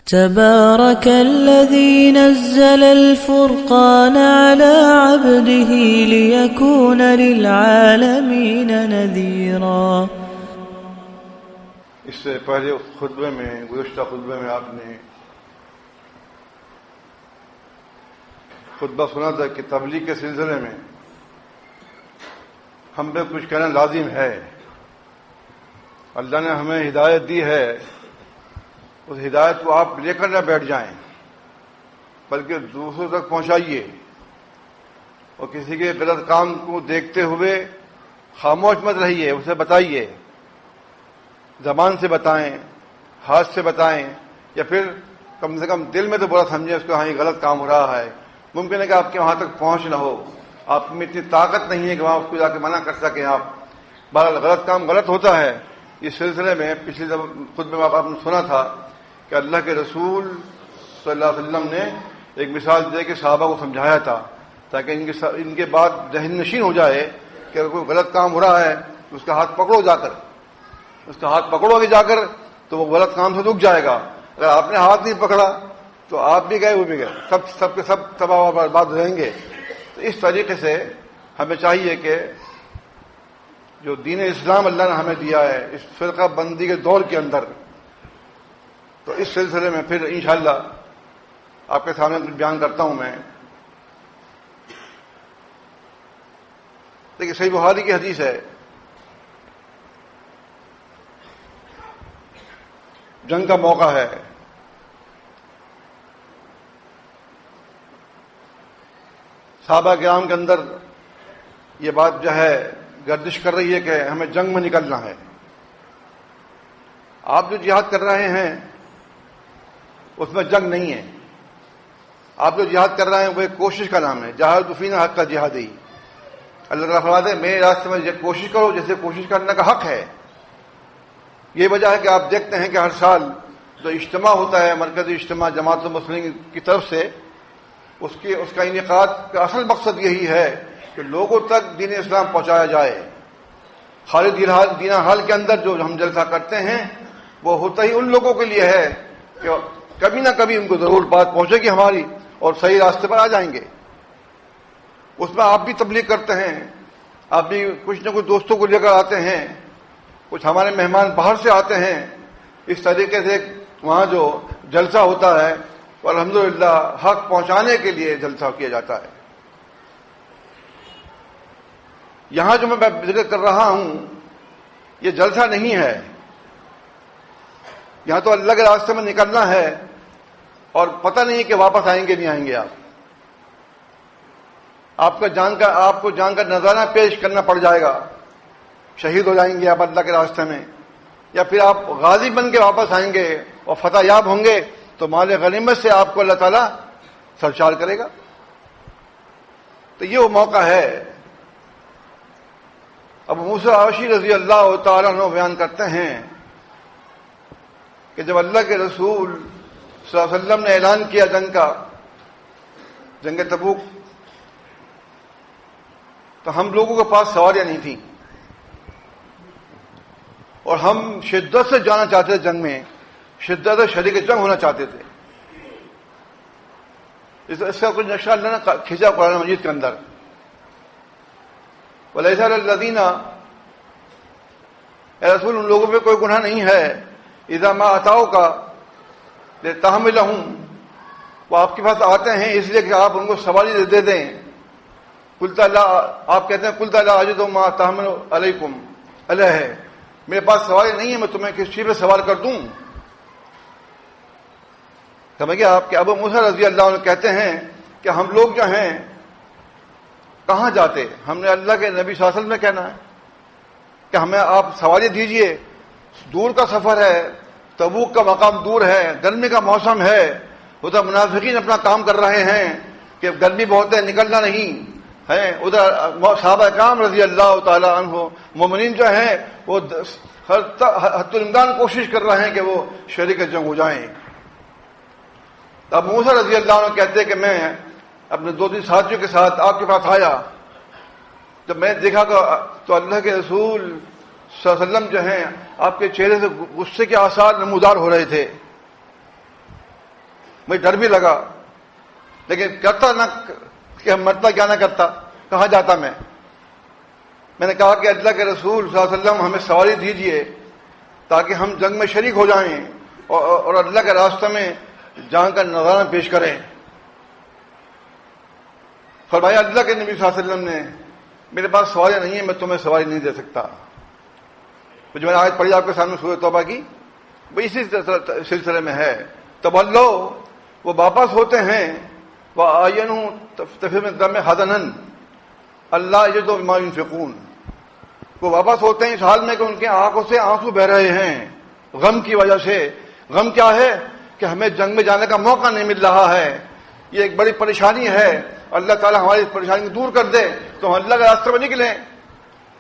تبارك الذي نزل الفرقان على عبده ليكون للعالمين نذيرا۔ اس سے پہلے خطبے میں، گزشتہ خطبے میں آپ نے خطبہ سنا تھا کہ تبلیغ کے سلسلے میں ہم پہ کچھ کہنا لازم ہے۔ اللہ نے ہمیں ہدایت دی ہے، اس ہدایت کو آپ لے کر نہ بیٹھ جائیں بلکہ دوسروں تک پہنچائیے، اور کسی کے غلط کام کو دیکھتے ہوئے خاموش مت رہیے، اسے بتائیے، زبان سے بتائیں، ہاتھ سے بتائیں، یا پھر کم سے کم دل میں تو برا سمجھیں اس کو، ہاں یہ غلط کام ہو رہا ہے۔ ممکن ہے کہ آپ کے وہاں تک پہنچ نہ ہو، آپ میں اتنی طاقت نہیں ہے کہ وہاں اس کو جا کے منع کر سکیں آپ۔ بہرحال غلط کام غلط ہوتا ہے۔ اس سلسلے میں پچھلی خطبے میں آپ نے سنا تھا کہ اللہ کے رسول صلی اللہ علیہ وسلم نے ایک مثال دے کے صحابہ کو سمجھایا تھا تاکہ ان کے بعد ذہن نشین ہو جائے کہ اگر کوئی غلط کام ہو رہا ہے تو اس کا ہاتھ پکڑو، جا کر اس کا ہاتھ پکڑو گے جا کر تو وہ غلط کام سے رک جائے گا۔ اگر آپ نے ہاتھ نہیں پکڑا تو آپ بھی گئے، وہ بھی گئے، سب کے سب تباہ و برباد رہیں گے۔ تو اس طریقے سے ہمیں چاہیے کہ جو دین اسلام اللہ نے ہمیں دیا ہے اس فرقہ بندی کے دور کے اندر، تو اس سلسلے میں پھر انشاءاللہ آپ کے سامنے کچھ بیان کرتا ہوں میں۔ دیکھیے صحیح بخاری کی حدیث ہے، جنگ کا موقع ہے، صحابہ کرام کے اندر یہ بات جو ہے گردش کر رہی ہے کہ ہمیں جنگ میں نکلنا ہے۔ آپ جو جہاد کر رہے ہیں اس میں جنگ نہیں ہے، آپ جو جہاد کر رہے ہیں وہ ایک کوشش کا نام ہے، جہاد فینا حق کا جہاد ہی۔ اللہ تعالیٰ فرماتے ہیں میرے راستے میں کوشش کرو جیسے کوشش کرنے کا حق ہے۔ یہ وجہ ہے کہ آپ دیکھتے ہیں کہ ہر سال جو اجتماع ہوتا ہے، مرکزی اجتماع جماعت المسلمین کی طرف سے، اس کا انعقاد کا اصل مقصد یہی ہے کہ لوگوں تک دین اسلام پہنچایا جائے۔ خالد دینہ حال کے اندر جو ہم جلسہ کرتے ہیں وہ ہوتا ہی ان لوگوں کے لیے ہے کہ کبھی نہ کبھی ان کو ضرور بات پہنچے گی ہماری اور صحیح راستے پر آ جائیں گے۔ اس میں آپ بھی تبلیغ کرتے ہیں، آپ بھی کچھ نہ کچھ دوستوں کو لے کر آتے ہیں، کچھ ہمارے مہمان باہر سے آتے ہیں۔ اس طریقے سے وہاں جو جلسہ ہوتا ہے وہ الحمدللہ حق پہنچانے کے لیے جلسہ کیا جاتا ہے۔ یہاں جو میں ذکر کر رہا ہوں یہ جلسہ نہیں ہے، یہاں تو اللہ کے راستے میں نکلنا ہے اور پتہ نہیں کہ واپس آئیں گے نہیں آئیں گے۔ آپ کو جان کا نذرانہ پیش کرنا پڑ جائے گا، شہید ہو جائیں گے آپ اللہ کے راستے میں، یا پھر آپ غازی بن کے واپس آئیں گے اور فتح یاب ہوں گے تو مال غنیمت سے آپ کو اللہ تعالیٰ سرشار کرے گا۔ تو یہ وہ موقع ہے۔ ابو موسیٰ عاشری رضی اللہ تعالیٰ عنہ بیان کرتے ہیں کہ جب اللہ کے رسول صلی اللہ علیہ وسلم نے اعلان کیا جنگ تبوک، تو ہم لوگوں کے پاس سواریاں نہیں تھیں اور ہم شدت سے جانا چاہتے تھے، جنگ میں شدت سے شریک جنگ ہونا چاہتے تھے۔ اس کا کچھ نقشہ اللہ نے کھینچا قرآن مجید کے اندر، وَلَيْسَ عَلَى الَّذِينَ، اے رسول ان لوگوں پہ کوئی گناہ نہیں ہے، اِذَا مَا أَتَوْكَ لِتَحْمِلَهُمْ، وہ آپ کے پاس آتے ہیں اس لیے کہ آپ ان کو سواری دے دیں۔ قُلْتَ لَا، آپ کہتے ہیں قُلْتَ لَا أَجِدُ مَا تَحْمِلُ عَلَيْكُمْ عَلَيْهِ، میرے پاس سواری نہیں ہے، میں تمہیں کس چیز پہ سوار کر دوں۔ سمجھ گئے آپ کہ ابو موسیٰ رضی اللہ عنہ کہتے ہیں کہ ہم لوگ جو ہیں کہاں جاتے، ہم نے اللہ کے نبی صلی اللہ علیہ وسلم نے کہنا ہے کہ ہمیں آپ سواری دیجئے، دور کا سفر ہے، تبوک کا مقام دور ہے، گرمی کا موسم ہے، ادھر منافقین اپنا کام کر رہے ہیں کہ گرمی بہت ہے نکلنا نہیں ہے، ادھر صحابہ کرام رضی اللہ تعالی عنہ مومنین جو ہیں وہ حد الامکان کوشش کر رہے ہیں کہ وہ شریک جنگ ہو جائیں۔ اب موسیٰ رضی اللہ عنہ کہتے کہ میں اپنے 2-3 ساتھیوں کے ساتھ آپ کے پاس آیا، جب میں دیکھا تو اللہ کے رسول صلی اللہ علیہ وسلم جو ہیں آپ کے چہرے سے غصے کے آثار نمودار ہو رہے تھے۔ مجھے ڈر بھی لگا، لیکن کرتا نہ کہ مرتا کیا نہ کرتا، کہاں جاتا میں نے کہا کہ اللہ کے رسول صلی اللہ علیہ وسلم ہمیں سواری دیجئے تاکہ ہم جنگ میں شریک ہو جائیں اور اللہ کے راستے میں جان کا نذرانہ پیش کریں۔ فرمایا اللہ کے نبی صلی اللہ علیہ وسلم نے میرے پاس سواریاں نہیں ہیں، میں تمہیں سواری نہیں دے سکتا۔ جو میں نے آیت پڑھی آپ کے سامنے سورۃ توبہ کی، وہ اسی سلسلے میں ہے۔ تولوا، وہ واپس ہوتے ہیں، وَأَعْيُنُهُمْ تَفِيضُ مِنَ الدَّمْعِ حَزَنًا أَلَّا يَجِدُوا مَا يُنْفِقُونَ، وہ واپس ہوتے ہیں اس حال میں کہ ان کی آنکھوں سے آنسو بہ رہے ہیں غم کی وجہ سے۔ غم کیا ہے؟ کہ ہمیں جنگ میں جانے کا موقع نہیں مل رہا ہے، یہ ایک بڑی پریشانی ہے۔ اللہ تعالیٰ ہماری پریشانی کو دور کر دے تو ہم اللہ کے راستے میں نکلیں۔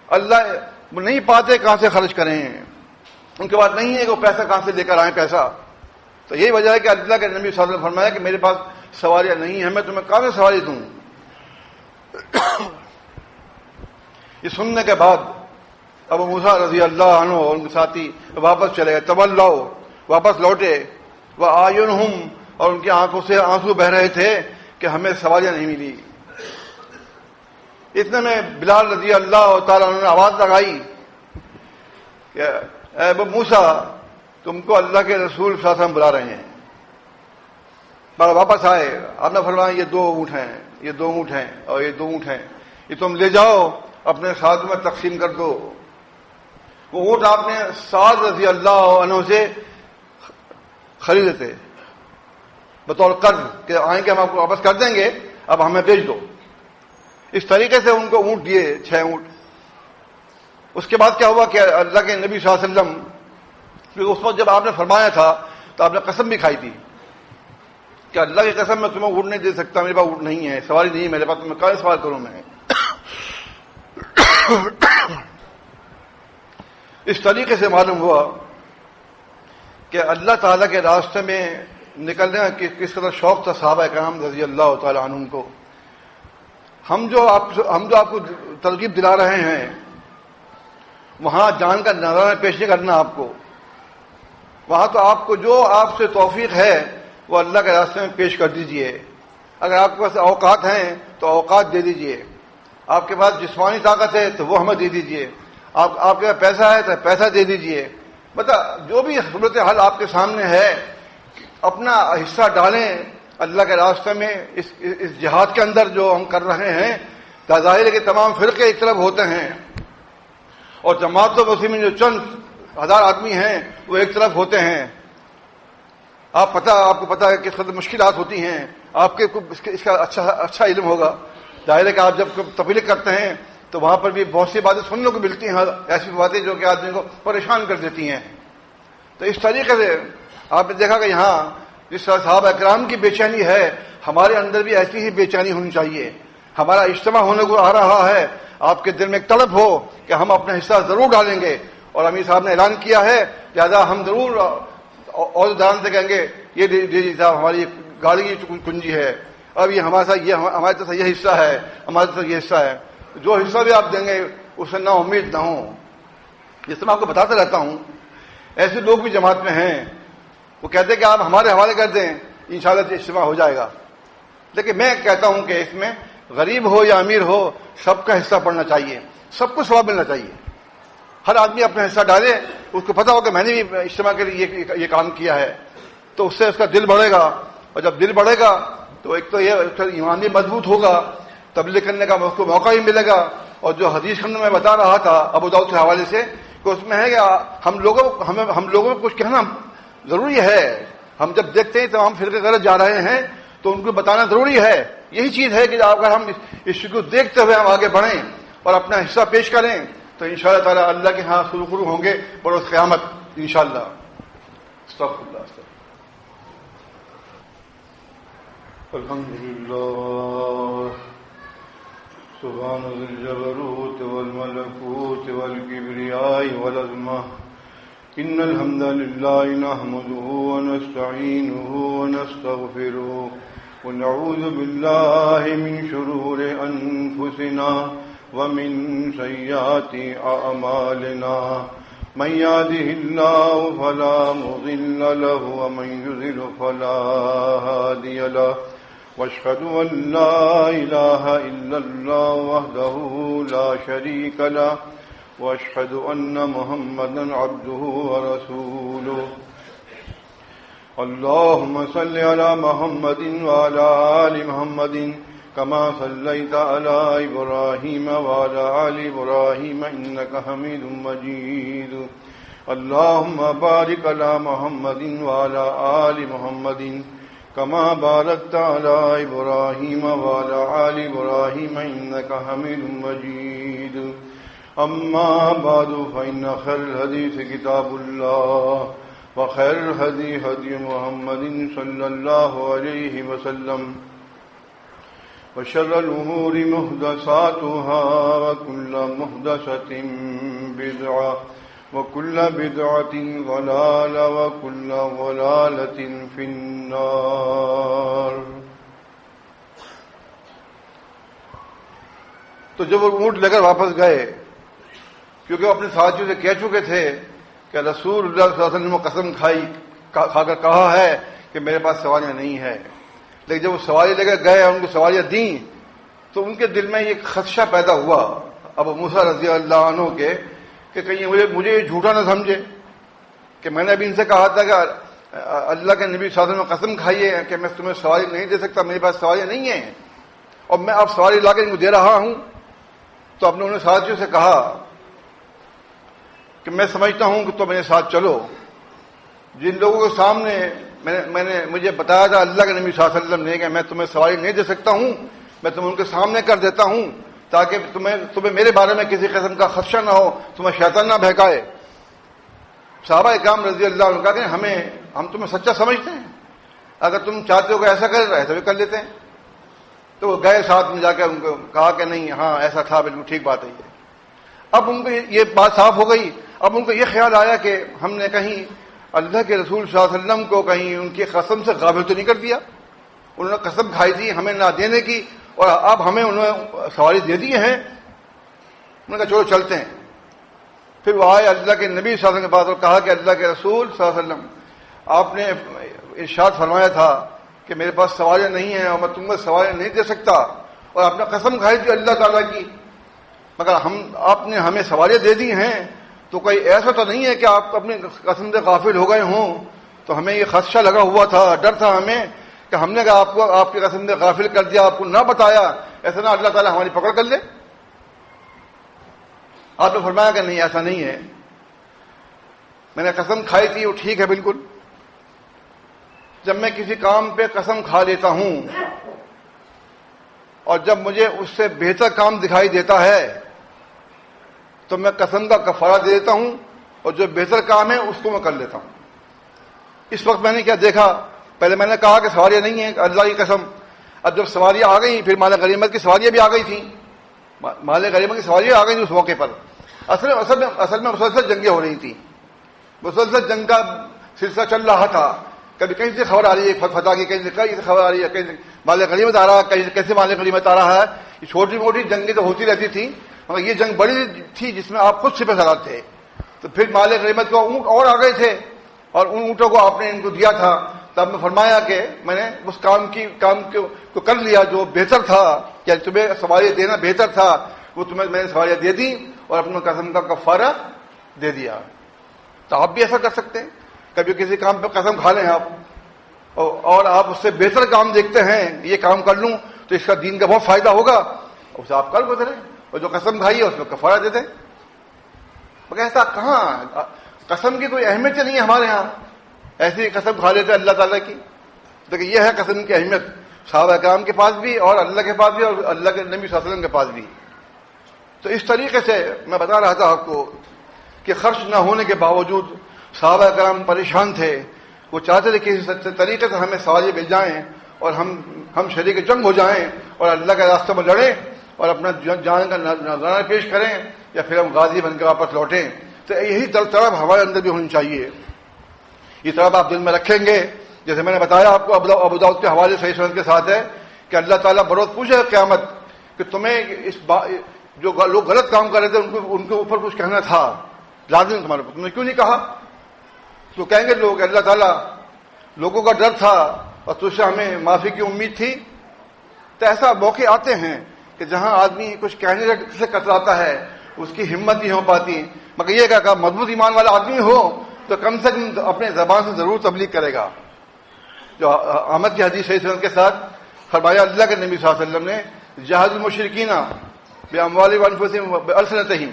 اللہ نہیں پاتے کہاں سے خرچ کریں، ان کے پاس نہیں ہے کہ وہ پیسہ کہاں سے لے کر آئیں پیسہ۔ تو یہی وجہ ہے کہ اللہ کے نبی صلی اللہ علیہ وسلم نے فرمایا کہ میرے پاس سواریاں نہیں ہیں، میں تمہیں کہاں سے سواری دوں۔ یہ سننے کے بعد ابو موسیٰ رضی اللہ عنہ اور ان کے ساتھی واپس چلے گئے۔ تولوا، واپس لوٹے، وَأَعْيُنُهُمْ، اور ان کی آنکھوں سے آنسو بہ رہے تھے کہ ہمیں سواریاں نہیں ملی۔ اتنے میں بلال رضی اللہ تعالیٰ عنہ نے آواز لگائی کہ اے ابو موسیٰ، تم کو اللہ کے رسول صلی اللہ علیہ وسلم بلا رہے ہیں۔ واپس آئے، آپ نے فرمایا یہ 2 اونٹ ہیں، یہ 2 اونٹ ہیں اور یہ 2 اونٹ ہیں، یہ تم لے جاؤ اپنے ساتھوں میں تقسیم کر دو۔ وہ اونٹ آپ نے سعد رضی اللہ عنہ سے خریدے تھے بطور قرض کہ آئیں گے ہم آپ کو واپس کر دیں گے، اب ہمیں بیچ دو۔ اس طریقے سے ان کو اونٹ دیے، 6 اونٹ۔ اس کے بعد کیا ہوا کہ اللہ کے نبی صلی اللہ علیہ وسلم، کیونکہ اس وقت جب آپ نے فرمایا تھا تو آپ نے قسم بھی کھائی تھی کہ اللہ کی قسم میں تمہیں اونٹ نہیں دے سکتا، میرے پاس اونٹ نہیں ہے، سواری نہیں ہے میرے پاس، تمہیں کہاں سوار کروں میں۔ اس طریقے سے معلوم ہوا کہ اللہ تعالیٰ کے راستے میں نکلنے کا کس قدر شوق تھا صحابہ کرام رضی اللہ تعالیٰ عنہم کو۔ ہم جو آپ کو ترغیب دلا رہے ہیں، وہاں جان کا نذرانہ پیش نہیں کرنا آپ کو، وہاں تو آپ کو جو آپ سے توفیق ہے وہ اللہ کے راستے میں پیش کر دیجئے۔ اگر آپ کے پاس اوقات ہیں تو اوقات دے دیجئے، آپ کے پاس جسمانی طاقت ہے تو وہ ہمیں دے دیجئے، آپ کے پاس پیسہ ہے تو پیسہ دے دیجئے۔ مطلب جو بھی صورت حال آپ کے سامنے ہے، اپنا حصہ ڈالیں اللہ کے راستے میں۔ اس جہاد کے اندر جو ہم کر رہے ہیں، ظاہر ہے کہ تمام فرقے ایک طرف ہوتے ہیں اور جماعت المسلمین جو چند 1000 آدمی ہیں وہ ایک طرف ہوتے ہیں۔ آپ کو پتہ ہے کس قدر مشکلات ہوتی ہیں، آپ کے اس کا اچھا علم ہوگا۔ ظاہر ہے کہ آپ جب تبلیغ کرتے ہیں تو وہاں پر بھی بہت سی باتیں سننے کو ملتی ہیں، ایسی باتیں جو کہ آدمی کو پریشان کر دیتی ہیں۔ تو اس طریقے سے آپ نے دیکھا کہ یہاں جس طرح صحابہ اکرام کی بے چینی ہے، ہمارے اندر بھی ایسی ہی بے چینی ہونی چاہیے۔ ہمارا اجتماع ہونے کو آ رہا ہے، آپ کے دل میں ایک طلب ہو کہ ہم اپنا حصہ ضرور ڈالیں گے، اور امیر صاحب نے اعلان کیا ہے لہٰذا ہم ضرور اور دان سے کہیں گے یہ دیجیے صاحب، ہماری گاڑی کی کنجی ہے، اب یہ ہمارے ساتھ ہمارے طرف یہ حصہ ہے، ہمارے طرف یہ حصہ ہے۔ جو حصہ بھی آپ دیں گے اس سے نا امید نہ ہو۔ جس میں آپ کو بتاتا رہتا ہوں، ایسے لوگ بھی جماعت میں ہیں، وہ کہتے ہیں کہ آپ ہمارے حوالے کر دیں، انشاءاللہ اجتماع ہو جائے گا۔ لیکن میں کہتا ہوں کہ اس میں غریب ہو یا امیر ہو، سب کا حصہ پڑنا چاہیے، سب کو ثواب ملنا چاہیے۔ ہر آدمی اپنا حصہ ڈالے، اس کو پتا ہو کہ میں نے بھی اجتماع کے لیے یہ کام کیا ہے، تو اس سے اس کا دل بڑھے گا، اور جب دل بڑھے گا تو ایک تو یہ ایمان بھی مضبوط ہوگا، تبلیغ کرنے کا اس کو موقع بھی ملے گا۔ اور جو حدیث خان میں بتا رہا تھا ابو داؤد کے حوالے سے کہ اس میں ہے کہ ہم لوگوں کو کچھ کہنا ضروری ہے۔ ہم جب دیکھتے ہیں تمام فرقے غلط جا رہے ہیں تو ان کو بتانا ضروری ہے۔ یہی چیز ہے کہ اگر ہم اس کو دیکھتے ہوئے ہم آگے بڑھیں اور اپنا حصہ پیش کریں تو انشاءاللہ تعالی اللہ کے ہاں سرخرو ہوں گے بروز قیامت انشاءاللہ۔ استغفر اللہ۔ الحمدللہ سبحان ذی الجبروت والملکوت والکبریاء والعظمہ۔ ان الحمد للہ نحمده ونستعینه ونستغفره ونعوذ باللہ من شرور انفسنا ومن سیئات اعمالنا من يهده الله فلا مضل له ومن يضلل فلا هادي له واشهد ان لا اله الا الله وحده لا شريك له واشهد ان محمدا عبده ورسوله اللهم صل على محمد وعلى آل محمد كما صليت على إبراهيم وعلى آل إبراهيم إنك حميد مجيد اللهم بارك على محمد وعلى آل محمد كما باركت على إبراهيم وعلى آل إبراهيم إنك حميد مجيد أما بعد فإن خير الحديث كتاب الله وخير الهدي هدي محمد صلى الله عليه وسلم وشر الأمور محدثاتها وكل محدثة بدعة وكل بدعة ضلالة وكل ضلالة في النار. تو جب وہ اونٹ لے کر واپس گئے، کیونکہ وہ اپنے ساتھیوں سے کہہ چکے تھے کہ رسول اللہ صلی اللہ علیہ وسلم نے قسم کھا کر کہا ہے کہ میرے پاس سواریاں نہیں ہیں، لیکن جب وہ سواری لے کر گئے، ان کو سواریاں دیں تو ان کے دل میں ایک خدشہ پیدا ہوا ابو موسیٰ رضی اللہ عنہ کے کہ کہیں مجھے یہ جھوٹا نہ سمجھے کہ میں نے ابھی ان سے کہا تھا کہ اللہ کے نبی صلی اللہ علیہ وسلم نے قسم کھائی ہے کہ میں تمہیں سواری نہیں دے سکتا، میرے پاس سواریاں نہیں ہیں، اور میں اب سواری لا کے ان کو دے رہا ہوں. تو اپنے انہوں نے ساتھیوں سے کہا کہ میں سمجھتا ہوں کہ تم میرے ساتھ چلو. جن لوگوں کے سامنے مجھے بتایا تھا اللہ کے نبی صلی اللہ علیہ وسلم نے کہ میں تمہیں سواری نہیں دے سکتا ہوں، میں تمہیں ان کے سامنے کر دیتا ہوں تاکہ تمہیں میرے بارے میں کسی قسم کا خدشہ نہ ہو، تمہیں شیطان نہ بہکائے. صحابہ اکرام رضی اللہ عنہ کہا کہ ہم تمہیں سچا سمجھتے ہیں، اگر تم چاہتے ہو کہ ایسا کرے تو ایسا بھی کر لیتے ہیں. تو وہ گئے ساتھ میں جا کے ان کو کہا کہ نہیں، ہاں ایسا تھا، بالکل ٹھیک بات ہے. اب ان کو یہ بات صاف ہو گئی. اب ان کو یہ خیال آیا کہ ہم نے کہیں اللہ کے رسول صلی اللہ علیہ وسلم کو کہیں ان کی قسم سے غافل تو نہیں کر دیا. انہوں نے قسم کھائی تھی ہمیں نہ دینے کی، اور اب ہمیں انہوں نے سواری دے دی ہے. انہوں نے کہا چلو چلتے ہیں. پھر وہ آئے اللہ کے نبی صلی اللہ علیہ وسلم کے پاس اور کہا کہ اللہ کے رسول صلی اللہ علیہ وسلم، آپ نے ارشاد فرمایا تھا کہ میرے پاس سواریاں نہیں ہیں اور میں تمہیں سواریاں نہیں دے سکتا، اور آپ نے قسم کھائی تھی اللہ تعالیٰ کی، مگر آپ نے ہمیں سواریاں دے دی ہیں، تو کوئی ایسا تو نہیں ہے کہ آپ اپنی قسم سے غافل ہو گئے ہوں. تو ہمیں یہ خدشہ لگا ہوا تھا، ڈر تھا ہمیں کہ ہم نے آپ کو آپ کی قسم سے غافل کر دیا، آپ کو نہ بتایا، ایسا نہ اللہ تعالیٰ ہماری پکڑ کر لے. آپ نے فرمایا کہ نہیں، ایسا نہیں ہے، میں نے قسم کھائی تھی وہ ٹھیک ہے بالکل. جب میں کسی کام پہ قسم کھا لیتا ہوں اور جب مجھے اس سے بہتر کام دکھائی دیتا ہے تو میں قسم کا کفارہ دے دیتا ہوں، اور جو بہتر کام ہے اس کو میں کر لیتا ہوں. اس وقت میں نے کیا دیکھا، پہلے میں نے کہا کہ سواریاں نہیں ہیں اللہ کی قسم. اب جب سواریاں آ گئی، پھر مال غنیمت کی سواریاں بھی آ گئی تھیں، مال غنیمت کی سواریاں آ گئی تھیں اس موقع پر. اصل میں مسلسل جنگیں ہو رہی تھیں، مسلسل جنگ کا سلسلہ چل رہا تھا. کبھی کہیں سے خبر آ رہی ہے فتح کی، کہیں سے خبر آ رہی ہے، کہیں سے مال غنیمت آ رہا ہے، کہیں کیسے مال غنیمت آ رہا ہے. یہ چھوٹی موٹی جنگیں تو ہوتی رہتی تھیں، مگر یہ جنگ بڑی تھی جس میں آپ خود سپہ سالار تھے. تو پھر مال غنیمت کو اونٹ اور آ گئے تھے، اور ان اونٹوں کو آپ نے ان کو دیا تھا. تب میں فرمایا کہ میں نے اس کام کو کر لیا جو بہتر تھا، کہ تمہیں سواریاں دینا بہتر تھا، وہ تمہیں میں نے سواریاں دے دی اور اپنا قسم کا کفارہ دے دیا. تو آپ بھی ایسا کر سکتے ہیں، کبھی کسی کام پہ قسم کھا لیں آپ، اور آپ اس سے بہتر کام دیکھتے ہیں، یہ کام کر لوں تو اس کا دین کا بہت فائدہ ہوگا، اسے آپ کر گزریں، اور جو قسم کھائی ہے اس میں کفارہ دے دیں. مگر ایسا کہاں، قسم کی کوئی اہمیت نہیں ہے ہمارے ہاں، ایسی قسم کھا لیتے اللہ تعالیٰ کی. لیکن یہ ہے قسم کی اہمیت صحابہ کرام کے پاس بھی، اور اللہ کے پاس بھی، اور اللہ کے نبی صلی اللہ علیہ وسلم کے پاس بھی. تو اس طریقے سے میں بتا رہا تھا آپ کو کہ خرچ نہ ہونے کے باوجود صحابہ کرام پریشان تھے. وہ چاہتے تھے کہ کسی طریقے سے ہمیں سواریاں مل جائیں اور ہم شریک جنگ ہو جائیں اور اللہ کے راستے میں لڑیں اور اپنا جان کا نذرانہ پیش کریں، یا پھر ہم غازی بن کے واپس لوٹیں. تو یہی طرف ہمارے اندر بھی ہونی چاہیے. یہ طرف آپ دل میں رکھیں گے. جیسے میں نے بتایا آپ کو ابو داؤد کے حوالے صحیح سند کے ساتھ ہے کہ اللہ تعالیٰ بروز پوچھے قیامت کہ تمہیں جو لوگ غلط کام کر رہے تھے ان کے اوپر کچھ کہنا تھا، لازم تمہارے اوپر، تم نے کیوں نہیں کہا؟ تو کہیں گے لوگ اللہ تعالیٰ لوگوں کا ڈر تھا اور تجھ سے ہمیں معافی کی امید تھی. تو ایسا موقع آتے ہیں کہ جہاں آدمی کچھ کہنے سے کتراتا ہے، اس کی ہمت نہیں ہو پاتی، مگر یہ کہا مضبوط ایمان والا آدمی ہو تو کم سے کم اپنے زبان سے ضرور تبلیغ کرے گا. جو احمد کی حدیث صحیح سند کے ساتھ فرمایا اللہ کے نبی صلی اللہ علیہ وسلم نے جہاد المشرکین باموالہم وانفسہم والسنتہم،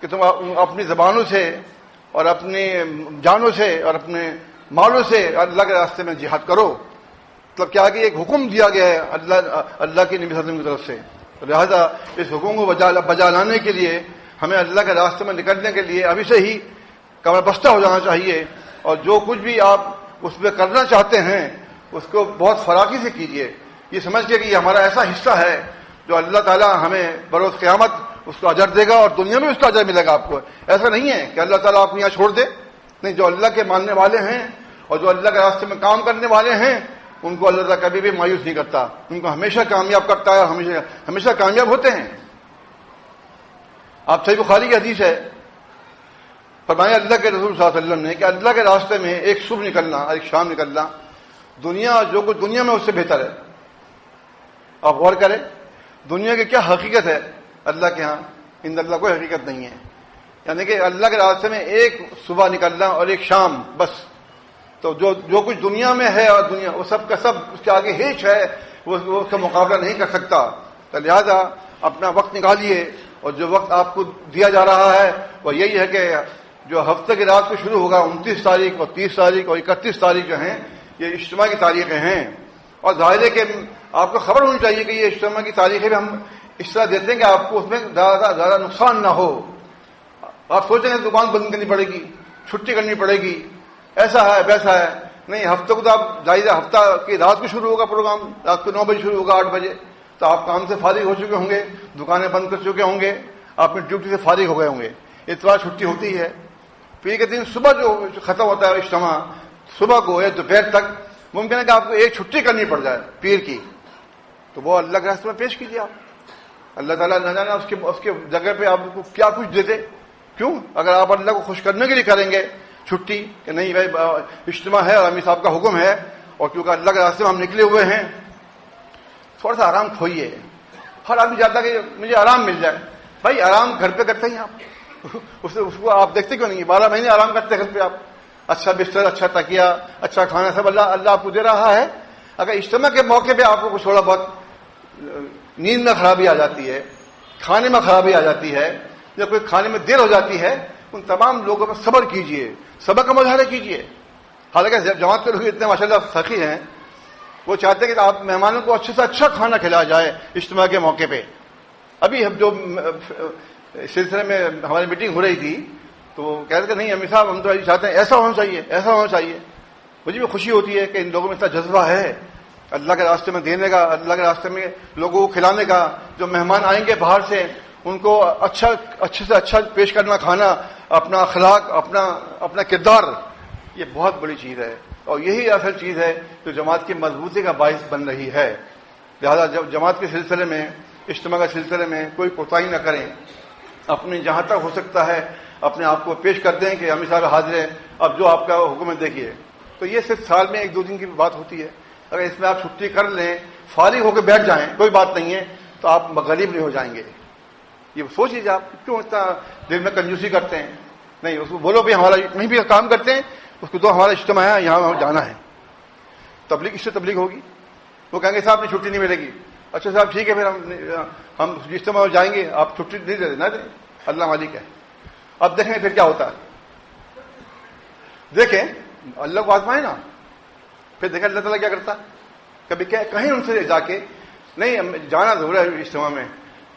کہ تم اپنی زبانوں سے اور اپنی جانوں سے اور اپنے مالوں سے اللہ کے راستے میں جہاد کرو. مطلب کیا کہ ایک حکم دیا گیا ہے اللہ کے نبی صلی اللہ علیہ وسلم کی طرف سے. لہذا اس حکم کو بجا لانے کے لیے ہمیں اللہ کے راستے میں نکلنے کے لیے ابھی سے ہی کمر بستہ ہو جانا چاہیے، اور جو کچھ بھی آپ اس میں کرنا چاہتے ہیں اس کو بہت فراخی سے کیجیے، یہ سمجھ کے کہ یہ ہمارا ایسا حصہ ہے جو اللہ تعالیٰ ہمیں بروز قیامت اس کو اجر دے گا اور دنیا میں اس کا اجر ملے گا آپ کو. ایسا نہیں ہے کہ اللہ تعالیٰ آپ کو یہاں چھوڑ دے. نہیں، جو اللہ کے ماننے والے ہیں اور جو اللہ کے راستے میں کام کرنے والے ہیں ان کو اللہ تعالیٰ کبھی بھی مایوس نہیں کرتا، ان کو ہمیشہ کامیاب کرتا ہے اور ہمیشہ کامیاب ہوتے ہیں. آپ صحیح بخاری کی حدیث ہے، فرمایا اللہ کے رسول صلی اللہ علیہ وسلم نے کہ اللہ کے راستے میں ایک صبح نکلنا اور ایک شام نکلنا دنیا جو کچھ دنیا میں اس سے بہتر ہے. آپ غور کریں دنیا کی کیا حقیقت ہے، اللہ کے ہاں ان اللہ کوئی حقیقت نہیں ہے. یعنی کہ اللہ کے راستے میں ایک صبح نکلنا اور ایک شام بس. تو جو کچھ دنیا میں ہے اور دنیا وہ سب کا سب اس کے آگے ہیچ ہے، وہ اس کا مقابلہ نہیں کر سکتا. تو لہذا اپنا وقت نکالیے، اور جو وقت آپ کو دیا جا رہا ہے وہ یہی ہے کہ جو ہفتے کی رات کو شروع ہوگا 29 تاریخ اور 30 تاریخ اور 31 تاریخ جو ہیں یہ اجتماع کی تاریخیں ہیں. اور ظاہر ہے کہ آپ کو خبر ہونی چاہیے کہ یہ اجتماع کی تاریخیں بھی ہم اس طرح دیتے ہیں کہ آپ کو اس میں زیادہ نقصان نہ ہو. آپ سوچیں گے دکان بند کرنی پڑے گی، چھٹی کرنی پڑے گی، ایسا ہے ویسا ہے. نہیں، ہفتے کو تو آپ ظاہر ہفتہ کی رات کو شروع ہوگا پروگرام، رات کو 9 بجے شروع ہوگا 8 بجے، تو آپ کام سے فارغ ہو چکے ہوں گے، دکانیں بند کر چکے ہوں گے، آپ اپنی ڈیوٹی سے فارغ ہو گئے ہوں گے. اتوار چھٹی ہوتی ہے. پھر کے دن صبح جو ختم ہوتا ہے اجتماع صبح کو یا دوپہر تک ممکن ہے کہ آپ کو ایک چھٹی کرنی پڑ جائے پیر کی، تو وہ اللہ کے راستے میں پیش کیجیے. آپ اللہ تعالیٰ نہ جانا اس کے جگہ پہ آپ کو کیا کچھ دے دے. کیوں؟ اگر آپ اللہ کو خوش کرنے کے لیے کریں گے چھٹی کہ نہیں بھائی اجتماع ہے اور امیر صاحب کا حکم ہے اور کیونکہ اللہ کے راستے میں ہم نکلے ہوئے ہیں، تھوڑا سا آرام کھوئیے. ہر آدمی چاہتا ہے کہ مجھے آرام مل جائے. بھائی آرام گھر پہ کرتے ہیں آپ، اس کو آپ دیکھتے کیوں نہیں؟ 12 مہینے آرام کرتے ہیں گھر پہ آپ. اچھا بستر، اچھا تکیہ، اچھا کھانا، سب اللہ آپ کو دے رہا ہے. اگر اجتماع کے موقع پہ آپ کو کچھ تھوڑا بہت نیند میں خرابی آ جاتی ہے، کھانے میں خرابی آ جاتی ہے، یا کوئی کھانے میں دیر ہو جاتی ہے، ان تمام لوگوں پر صبر کیجیے، صبر کا مظاہرہ کیجیے. حالانکہ جماعت کے لوگ اتنے ماشاءاللہ سخی ہیں، وہ چاہتے ہیں کہ آپ مہمانوں کو اچھے سے اچھا کھانا کھلایا جائے اجتماع کے موقع پہ. ابھی ہم جو سلسلے میں ہماری میٹنگ ہو رہی تھی تو وہ کہتے کہ نہیں امیر صاحب ہم تو چاہتے ہیں ایسا ہونا چاہیے، ایسا ہونا چاہیے. مجھے بھی خوشی ہوتی ہے کہ ان لوگوں میں اتنا جذبہ ہے اللہ کے راستے میں دینے کا، اللہ کے راستے میں لوگوں کو کھلانے کا. جو مہمان آئیں گے باہر سے ان کو اچھے سے اچھا پیش کرنا کھانا، اپنا اخلاق، اپنا کردار، یہ بہت بڑی چیز ہے اور یہی اصل چیز ہے جو جماعت کی مضبوطی کا باعث بن رہی ہے. لہذا جماعت کے سلسلے میں، اجتماع کے سلسلے میں کوئی کوتاہی نہ کریں. اپنے جہاں تک ہو سکتا ہے اپنے آپ کو پیش کر دیں کہ امیر صاحب حاضر ہیں، اب جو آپ کا حکم ہے دیکھیے. تو یہ صرف سال میں 1-2 دن کی بات ہوتی ہے. اگر اس میں آپ چھٹی کر لیں، فارغ ہو کے بیٹھ جائیں، کوئی بات نہیں ہے، تو آپ غریب نہیں ہو جائیں گے. یہ سوچ لیجیے آپ کیوں اتنا دل میں کنجوسی کرتے ہیں. نہیں، اس کو بولو بھی ہمارا کہیں بھی کام کرتے ہیں اس کو تو ہمارا اجتماع ہے، یہاں جانا ہے. تبلیغ اس سے تبلیغ ہوگی. وہ کہیں گے صاحب نے چھٹی نہیں ملے گی. اچھا صاحب ٹھیک ہے، پھر ہم اجتماع میں جائیں گے، آپ چھٹی نہیں دے دینا، اللہ مالک ہے. اب دیکھیں پھر کیا ہوتا ہے. دیکھیں اللہ کو آزمائے نا، پھر دیکھیں اللہ تعالیٰ کیا کرتا. کبھی کہیں ان سے جا کے نہیں جانا ضرور ہے اجتماع میں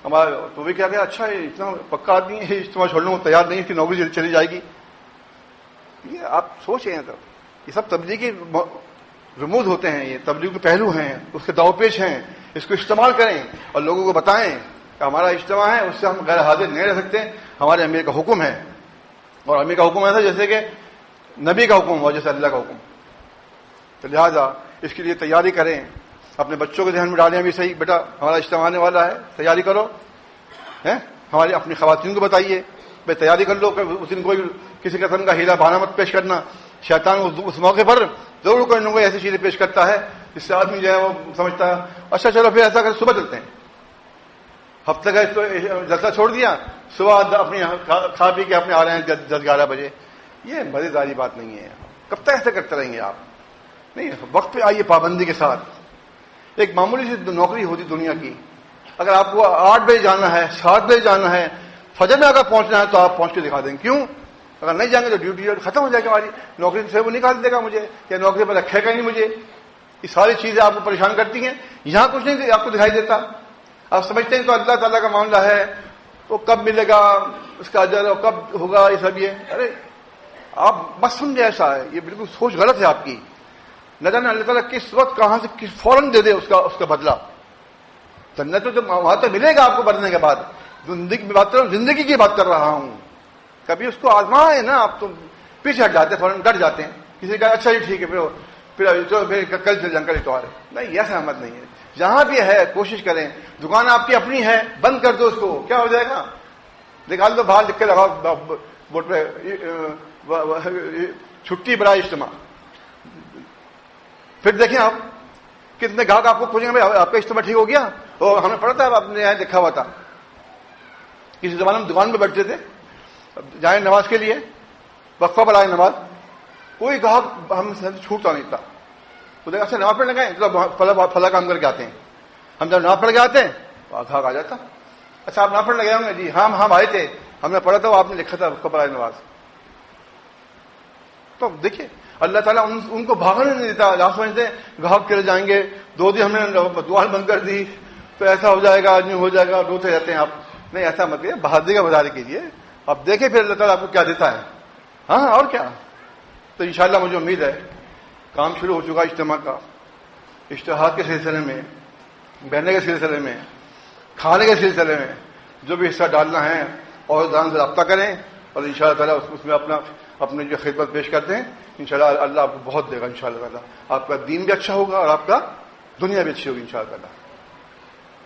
ہمارا، تو بھی کیا کہ اچھا اتنا پکا آدمی ہے، اجتماع چھوڑنے کو تیار نہیں، اس کی نوکری چلی جائے گی. یہ آپ سوچ رہے ہیں تو یہ سب تبلیغی رموز ہوتے ہیں، یہ تبلیغ کے پہلو ہیں، اس کے داؤ پیچ ہیں. اس کو استعمال کریں اور لوگوں کو بتائیں کہ ہمارا اجتماع ہے، اس سے ہم غیر حاضر نہیں رہ سکتے، ہمارے امیر کا حکم ہے. اور امیر کا حکم ایسا جیسے کہ نبی کا حکم ہو، جیسے اللہ کا حکم. تو لہٰذا اس کے لیے تیاری کریں. اپنے بچوں کو ذہن میں ڈالیں بھی صحیح، بیٹا ہمارا اجتماع آنے والا ہے، تیاری کرو. ہماری اپنی خواتین کو بتائیے بھائی تیاری کر لو کہ اس دن کوئی کسی قسم کا ہیلا بہانہ مت پیش کرنا. شیطان اس موقع پر ضرور کوئی نہ کوئی ایسی چیزیں پیش کرتا ہے جس سے آدمی جو ہے وہ سمجھتا ہے اچھا چلو پھر ایسا کر صبح چلتے ہیں. ہفتے کا جلسہ چھوڑ دیا, صبح اپنی کھا پی کے اپنے آ رہے ہیں 10-11 بجے. یہ مزیداری بات نہیں ہے. کب تک ایسے کرتے رہیں گے آپ؟ نہیں, وقت پہ آئیے پابندی کے ساتھ. ایک معمولی سی نوکری ہوتی دنیا کی, اگر آپ کو 8 بجے جانا ہے, 7 بجے جانا ہے, فجر میں اگر پہنچنا ہے تو آپ پہنچ کے دکھا دیں. کیوں؟ اگر نہیں جائیں گے تو ڈیوٹی ختم ہو جائے گی ہماری, نوکری سے وہ نکال دے گا مجھے, یا نوکری پر رکھے گا نہیں مجھے. یہ ساری چیزیں آپ کو پریشان کرتی ہیں. یہاں کچھ نہیں آپ کو دکھائی دیتا. آپ سمجھتے ہیں تو اللہ تعالیٰ کا معاملہ ہے, وہ کب ملے گا اس کا اجر, اور کب ہوگا یہ سب. یہ ارے آپ مت سمجھے ایسا ہے, یہ بالکل سوچ غلط ہے آپ کی. نہ جانے اللہ تعالیٰ کس وقت کہاں سے فوراً دے دے اس کا بدلہ. جنت تو وہاں تو ملے گا آپ کو مرنے کے بعد. زندگی میں بات کر رہا ہوں, زندگی کی بات کر رہا ہوں. کبھی اس کو آزمائے نا, آپ تو پیچھے ہٹ جاتے ہیں, فوراً ڈٹ جاتے ہیں. کسی کا اچھا جی ٹھیک ہے پھر کل چل جائیں, کل اتوار ہے. نہیں, ایسا احمد نہیں ہے. جہاں بھی ہے کوشش کریں. دکان آپ کی اپنی ہے, بند کر دو اس کو, کیا ہو جائے گا؟ نکال دو باہر, لکھ کے لگاؤ بورڈ پہ چھٹی برائے اجتماع. پھر دیکھیں آپ کتنے گاہک آپ کو پوچھیں گے بھائی آپ کا اجتماع ٹھیک ہو گیا؟ اور ہمیں پڑا تھا, آپ نے یہاں لکھا ہوا تھا. کسی زمانے میں دکان پہ بیٹھتے تھے, جائیں نماز کے لیے, وقفہ پر آئے نماز, کوئی گاہک ہم سے چھوٹتا نہیں تھا. تو دیکھا اچھا نماز پڑھنے گئے, فلاں کام کر کے آتے ہیں. ہم جب نماز پڑھ کے آتے ہیں گاہک آ جاتا. اچھا آپ نماز پڑھنے گئے ہوں گے؟ جی ہم آئے تھے, ہم نے پڑھا تھا, وہ آپ نے لکھا تھا وقفہ پر آئے نماز. تو دیکھیے اللہ تعالیٰ ان کو بھاگنے نہیں دیتا. آپ سمجھتے ہیں گاہک چلے جائیں گے, 2 دن ہم نے دعا بند کر دی تو ایسا ہو جائے گا, آدمی ہو جائے گا, روتے رہتے ہیں آپ. نہیں, ایسا مت کریے, بہادری کا مظاہرہ کیجیے. آپ دیکھیں پھر اللہ تعالیٰ آپ کو کیا دیتا ہے. ہاں اور کیا. تو انشاءاللہ مجھے امید ہے کام شروع ہو چکا اجتماع کا. اشتہاد کے سلسلے میں, بہنے کے سلسلے میں, کھانے کے سلسلے میں جو بھی حصہ ڈالنا ہے اور دان سے رابطہ کریں, اور انشاءاللہ تعالیٰ اس میں اپنی جو خدمت پیش کرتے ہیں, انشاءاللہ اللہ آپ کو بہت دے گا. انشاءاللہ تعالیٰ آپ کا دین بھی اچھا ہوگا اور آپ کا دنیا بھی اچھی ہوگی انشاءاللہ تعالیٰ.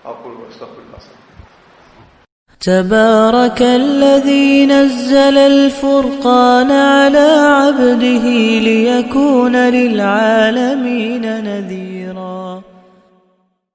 آپ کو استغفر اللہ. تبارك الذي نزل الفرقان على عبده ليكون للعالمين نذيرا.